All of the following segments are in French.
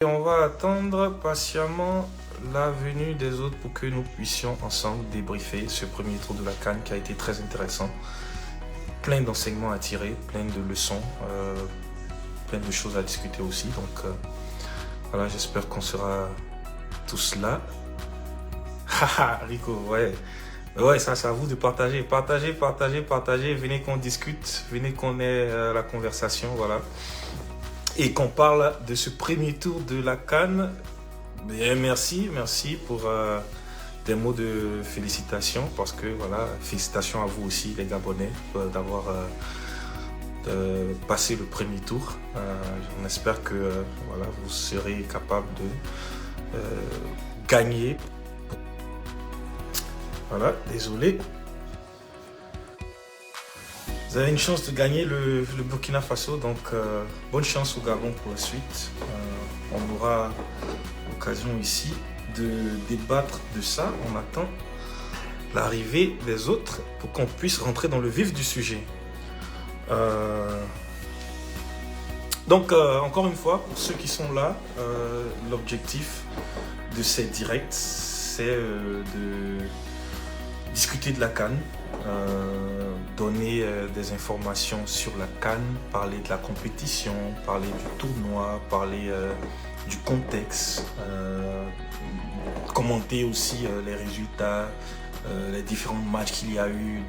Et on va attendre patiemment la venue des autres pour que nous puissions ensemble débriefer ce premier tour de la CAN qui a été très intéressant. Plein d'enseignements à tirer, plein de leçons, plein de choses à discuter aussi. Donc voilà, j'espère qu'on sera tous là. Haha, Rico, ouais. Ouais, ça c'est à vous de partager. Partagez. Venez qu'on discute, venez qu'on ait la conversation, voilà. Et qu'on parle de ce premier tour de la CAN. Bien, merci pour des mots de félicitations, parce que voilà, félicitations à vous aussi les Gabonais d'avoir passé le premier tour. On espère que voilà, vous serez capable de gagner. Voilà, désolé. Vous avez une chance de gagner le Burkina Faso, donc bonne chance au Gabon pour la suite. On aura l'occasion ici de débattre de ça. On attend l'arrivée des autres pour qu'on puisse rentrer dans le vif du sujet. Donc encore une fois, pour ceux qui sont là, l'objectif de ces directs, c'est de discuter de la CAN, donner des informations sur la CAN, parler de la compétition, parler du tournoi, parler du contexte, commenter aussi les résultats, les différents matchs qu'il y a eu,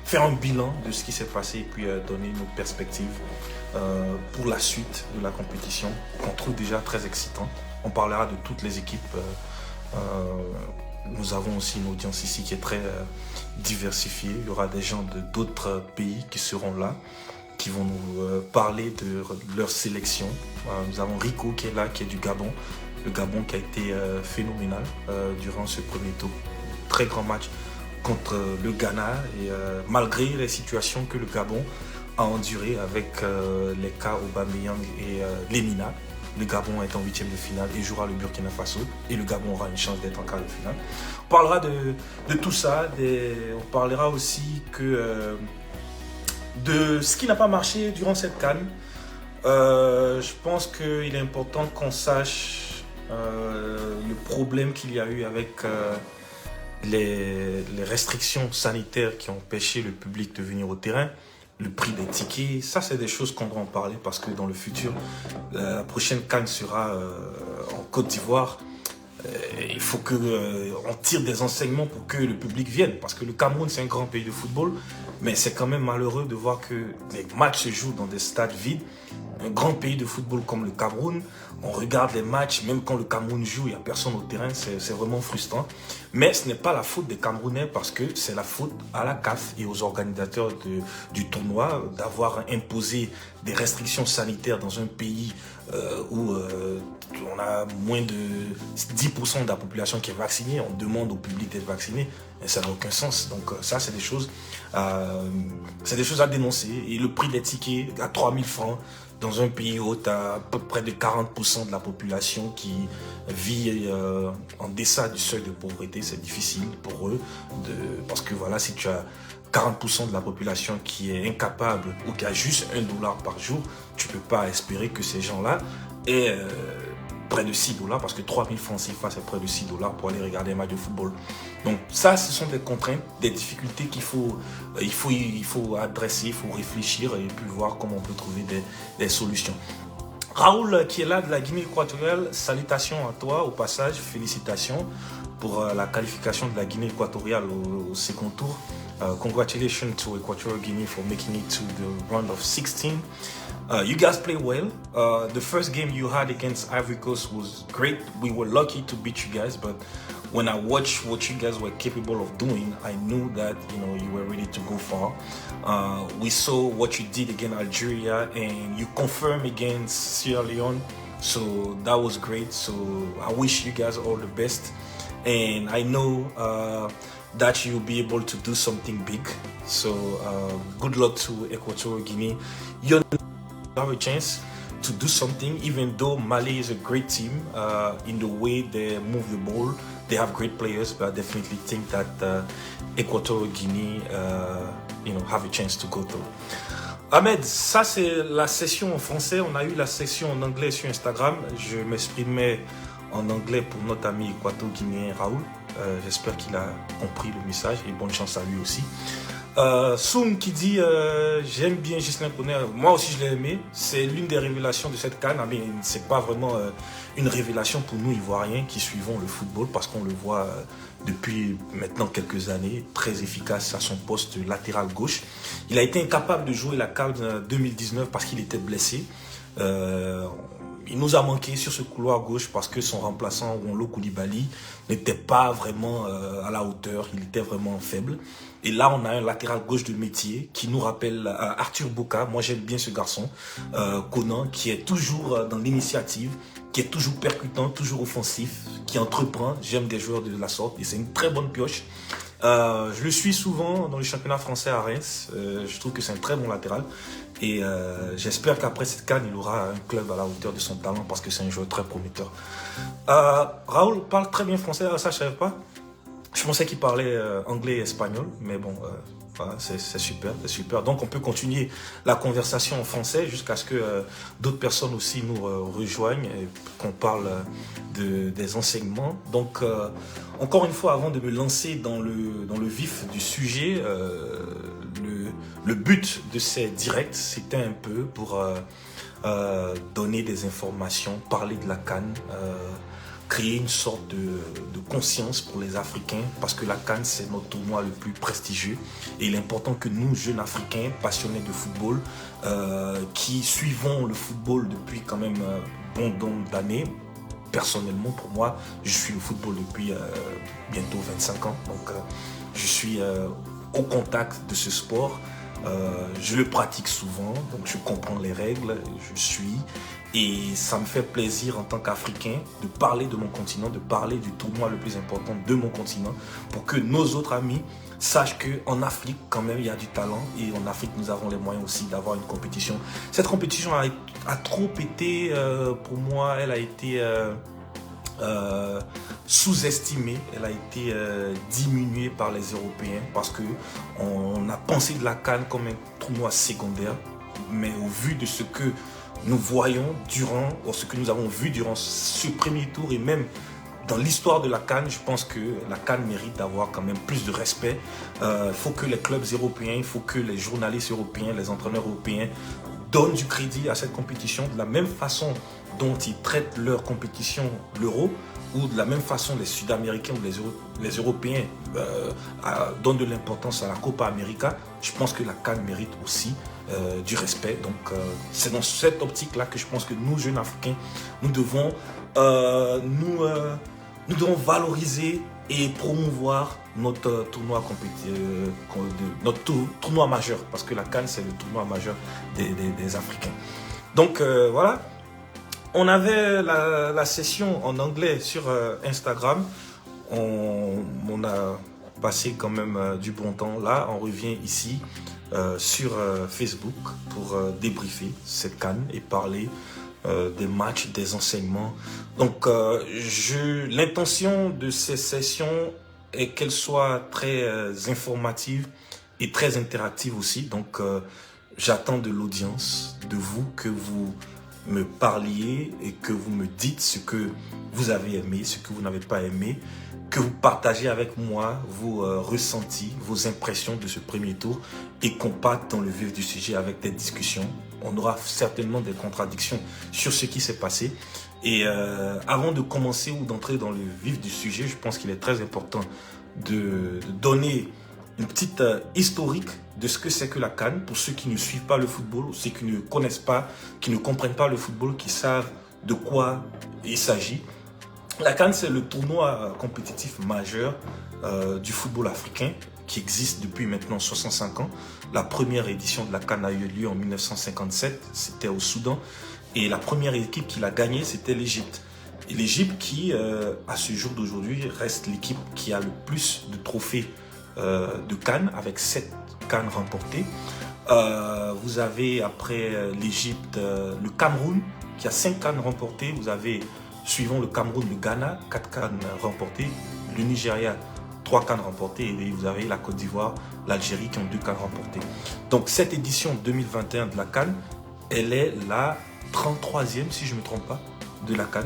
faire un bilan de ce qui s'est passé et puis donner nos perspectives pour la suite de la compétition qu'on trouve déjà très excitant. On parlera de toutes les équipes. Nous avons aussi une audience ici qui est très diversifiée. Il y aura des gens d'autres pays qui seront là, qui vont nous parler de leur sélection. Nous avons Rico qui est là, qui est du Gabon. Le Gabon qui a été phénoménal durant ce premier tour. Très grand match contre le Ghana. Et malgré les situations que le Gabon a endurées avec les cas Aubameyang et Lemina, le Gabon est en huitième de finale et jouera le Burkina Faso. Et le Gabon aura une chance d'être en quart de finale. On parlera de tout ça. On parlera aussi de ce qui n'a pas marché durant cette CAN. Je pense qu'il est important qu'on sache le problème qu'il y a eu avec les restrictions sanitaires qui ont empêché le public de venir au terrain. Le prix des tickets, ça c'est des choses qu'on doit en parler parce que dans le futur, la prochaine CAN sera en Côte d'Ivoire. Il faut qu'on tire des enseignements pour que le public vienne, parce que le Cameroun c'est un grand pays de football, mais c'est quand même malheureux de voir que les matchs se jouent dans des stades vides. Un grand pays de football comme le Cameroun, on regarde les matchs, même quand le Cameroun joue, il n'y a personne au terrain, c'est vraiment frustrant. Mais ce n'est pas la faute des Camerounais, parce que c'est la faute à la CAF et aux organisateurs du tournoi d'avoir imposé des restrictions sanitaires dans un pays où on a moins de 10% de la population qui est vaccinée. On demande au public d'être vacciné, et ça n'a aucun sens. Donc ça, c'est des choses à dénoncer. Et le prix des tickets à 3000 francs, dans un pays où tu as à peu près de 40% de la population qui vit en deçà du seuil de pauvreté, c'est difficile pour eux. Parce que voilà, si tu as 40% de la population qui est incapable ou qui a juste $1 par jour, tu ne peux pas espérer que ces gens-là aient près de $6, parce que 3000 francs CFA, c'est près de $6 pour aller regarder un match de football. Donc ça, ce sont des contraintes, des difficultés qu'il faut adresser, il faut réfléchir et puis voir comment on peut trouver des solutions. Raoul qui est là de la Guinée équatoriale, salutations à toi au passage, félicitations pour la qualification de la Guinée équatoriale au second tour. Congratulations to Equatorial Guinea for making it to the round of 16. You guys play well. The first game you had against Ivory Coast was great. We were lucky to beat you guys, but when I watched what you guys were capable of doing, I knew that you were ready to go far. We saw what you did against Algeria, and you confirmed against Sierra Leone. So that was great. So I wish you guys all the best, and I know that you'll be able to do something big. So good luck to Equatorial Guinea. You have a chance to do something, even though Mali is a great team in the way they move the ball. They have great players, but I definitely think that Equatorial Guinea have a chance to go through. Ahmed, ça c'est la session en français. On a eu la session en anglais sur Instagram. Je m'exprimais en anglais pour notre ami équato-guinéen Raoul. J'espère qu'il a compris le message et bonne chance à lui aussi. Soum qui dit j'aime bien Ghislain Koné, moi aussi je l'ai aimé, c'est l'une des révélations de cette CAN. Mais c'est pas vraiment une révélation pour nous Ivoiriens qui suivons le football parce qu'on le voit depuis maintenant quelques années, très efficace à son poste latéral gauche. Il a été incapable de jouer la CAN 2019 parce qu'il était blessé. Il nous a manqué sur ce couloir gauche parce que son remplaçant, Wonlo Koulibaly, n'était pas vraiment à la hauteur, il était vraiment faible. Et là, on a un latéral gauche de métier qui nous rappelle Arthur Boka. Moi, j'aime bien ce garçon, Conan, qui est toujours dans l'initiative, qui est toujours percutant, toujours offensif, qui entreprend. J'aime des joueurs de la sorte et c'est une très bonne pioche. Je le suis souvent dans le championnat français à Reims. Je trouve que c'est un très bon latéral. Et j'espère qu'après cette CAN, il aura un club à la hauteur de son talent parce que c'est un joueur très prometteur. Raoul parle très bien français, ça je ne savais pas. Je pensais qu'il parlait anglais et espagnol, mais bon, voilà, c'est super, c'est super. Donc on peut continuer la conversation en français jusqu'à ce que d'autres personnes aussi nous rejoignent et qu'on parle des enseignements. Donc encore une fois, avant de me lancer dans le vif du sujet, le but de ces directs, c'était un peu pour donner des informations, parler de la CAN, créer une sorte de conscience pour les Africains parce que la CAN c'est notre tournoi le plus prestigieux et il est important que nous, jeunes Africains passionnés de football, qui suivons le football depuis quand même bon nombre d'années. Personnellement, pour moi, je suis le football depuis bientôt 25 ans, donc je suis au contact de ce sport. Je le pratique souvent, donc je comprends les règles, je suis, et ça me fait plaisir en tant qu'Africain de parler de mon continent, de parler du tournoi le plus important de mon continent, pour que nos autres amis sachent qu'en Afrique, quand même, il y a du talent, et en Afrique, nous avons les moyens aussi d'avoir une compétition. Cette compétition a trop été, pour moi, elle a été sous-estimée, elle a été diminuée par les Européens parce que on a pensé de la CAN comme un tournoi secondaire, mais au vu de ce que nous voyons ce que nous avons vu durant ce premier tour et même dans l'histoire de la CAN, je pense que la CAN mérite d'avoir quand même plus de respect. Il faut que les clubs européens, il faut que les journalistes européens, les entraîneurs européens donnent du crédit à cette compétition de la même façon dont ils traitent leur compétition, l'Euro, ou de la même façon les Sud-Américains ou les Européens donnent de l'importance à la Copa América. Je pense que la CAN mérite aussi du respect. Donc c'est dans cette optique-là que je pense que nous, jeunes Africains, nous devons valoriser et promouvoir notre tournoi majeur, parce que la CAN c'est le tournoi majeur des Africains. Donc voilà. On avait la session en anglais sur Instagram. On a passé quand même du bon temps. Là, on revient ici sur Facebook pour débriefer cette CAN et parler des matchs, des enseignements. Donc, l'intention de ces sessions est qu'elles soient très informatives et très interactives aussi. Donc, j'attends de l'audience, de vous, que vous me parliez et que vous me dites ce que vous avez aimé, ce que vous n'avez pas aimé, que vous partagez avec moi vos ressentis, vos impressions de ce premier tour et qu'on parte dans le vif du sujet avec des discussions. On aura certainement des contradictions sur ce qui s'est passé. Et avant de commencer ou d'entrer dans le vif du sujet, je pense qu'il est très important de donner une petite historique de ce que c'est que la CAN pour ceux qui ne suivent pas le football, ou ceux qui ne connaissent pas, qui ne comprennent pas le football, qui savent de quoi il s'agit. La CAN, c'est le tournoi compétitif majeur du football africain qui existe depuis maintenant 65 ans. La première édition de la CAN a eu lieu en 1957, c'était au Soudan. Et la première équipe qui l'a gagnée, c'était l'Égypte. Et l'Égypte qui, à ce jour d'aujourd'hui, reste l'équipe qui a le plus de trophées de CAN, avec 7 CAN remportées. Vous avez après l'Égypte le Cameroun qui a 5 CAN remportées. Vous avez, suivant le Cameroun, le Ghana, 4 CAN remportées. Le Nigeria, 3 CAN remportés et vous avez la Côte d'Ivoire, l'Algérie qui ont 2 CAN remportés. Donc cette édition 2021 de la CAN, elle est la 33e, si je ne me trompe pas, de la CAN.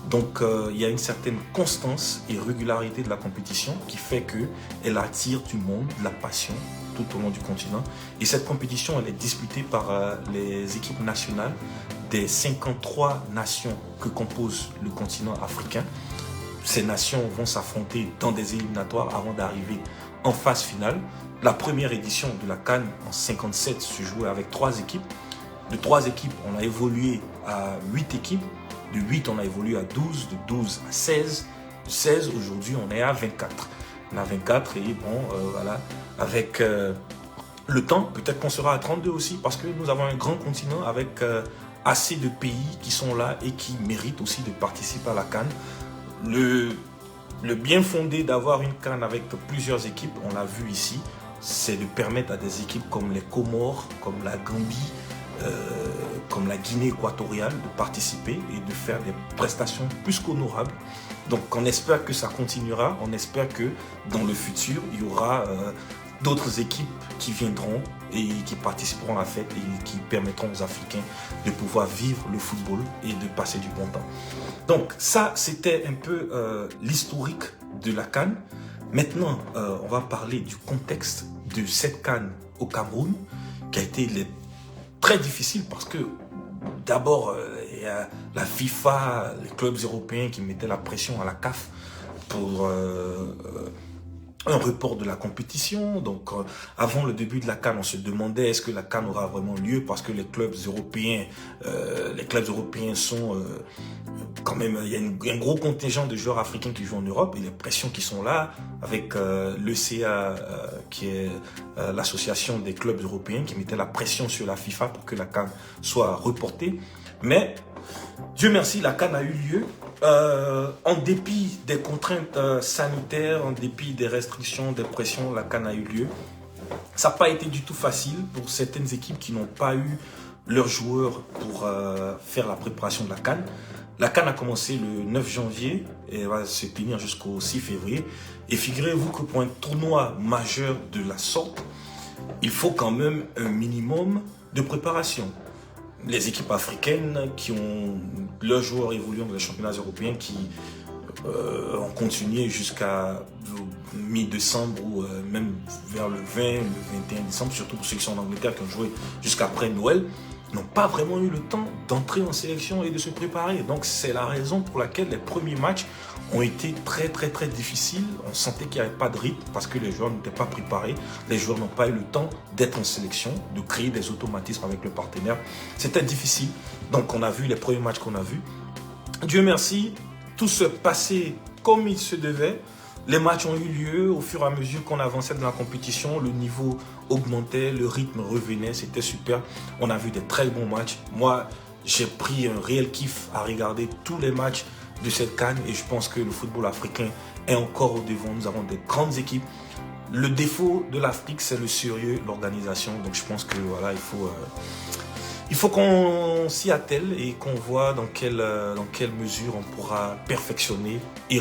Donc il y a une certaine constance et régularité de la compétition qui fait qu'elle attire du monde, de la passion tout au long du continent. Et cette compétition, elle est disputée par les équipes nationales des 53 nations que compose le continent africain. Ces nations vont s'affronter dans des éliminatoires avant d'arriver en phase finale. La première édition de la CAN en 57 se jouait avec 3 équipes. De 3 équipes, on a évolué à 8 équipes. De 8, on a évolué à 12. De 12 à 16. De 16, aujourd'hui, on est à 24. On a 24 et bon, voilà. Avec le temps, peut-être qu'on sera à 32 aussi parce que nous avons un grand continent avec assez de pays qui sont là et qui méritent aussi de participer à la CAN. Le bien fondé d'avoir une CAN avec plusieurs équipes, on l'a vu ici, c'est de permettre à des équipes comme les Comores, comme la Gambie, comme la Guinée équatoriale de participer et de faire des prestations plus qu'honorables. Donc on espère que ça continuera, on espère que dans le futur, il y aura d'autres équipes qui viendront et qui participeront à la fête et qui permettront aux Africains de pouvoir vivre le football et de passer du bon temps. Donc ça, c'était un peu l'historique de la CAN. Maintenant, on va parler du contexte de cette CAN au Cameroun, qui a été très difficile parce que d'abord, il y a la FIFA, les clubs européens qui mettaient la pression à la CAF pour un report de la compétition. Donc, avant le début de la CAN, on se demandait est-ce que la CAN aura vraiment lieu parce que les clubs européens sont quand même, il y a un gros contingent de joueurs africains qui jouent en Europe et les pressions qui sont là avec l'ECA qui est l'association des clubs européens qui mettait la pression sur la FIFA pour que la CAN soit reportée. Mais Dieu merci, la CAN a eu lieu. En dépit des contraintes sanitaires, en dépit des restrictions, des pressions, la CAN a eu lieu. Ça n'a pas été du tout facile pour certaines équipes qui n'ont pas eu leurs joueurs pour faire la préparation de la CAN. La CAN a commencé le 9 janvier et va se tenir jusqu'au 6 février. Et figurez-vous que pour un tournoi majeur de la sorte, il faut quand même un minimum de préparation. Les équipes africaines qui ont leurs joueurs évoluant dans les championnats européens qui ont continué jusqu'à mi-décembre ou même vers le 20, le 21 décembre, surtout pour ceux qui sont en Angleterre qui ont joué jusqu'après Noël, n'ont pas vraiment eu le temps d'entrer en sélection et de se préparer. Donc c'est la raison pour laquelle les premiers matchs ont été très difficiles. On sentait qu'il n'y avait pas de rythme parce que les joueurs n'étaient pas préparés. Les joueurs n'ont pas eu le temps d'être en sélection, de créer des automatismes avec le partenaire. C'était difficile. Donc on a vu les premiers matchs qu'on a vus. Dieu merci, tout se passait comme il se devait. Les matchs ont eu lieu au fur et à mesure qu'on avançait dans la compétition. Le niveau augmentait, le rythme revenait, c'était super. On a vu des très bons matchs. Moi, j'ai pris un réel kiff à regarder tous les matchs de cette CAN et je pense que le football africain est encore au devant. Nous avons des grandes équipes. Le défaut de l'Afrique, c'est le sérieux, l'organisation. Donc je pense que voilà, il faut qu'on s'y attelle et qu'on voit dans quelle mesure on pourra perfectionner et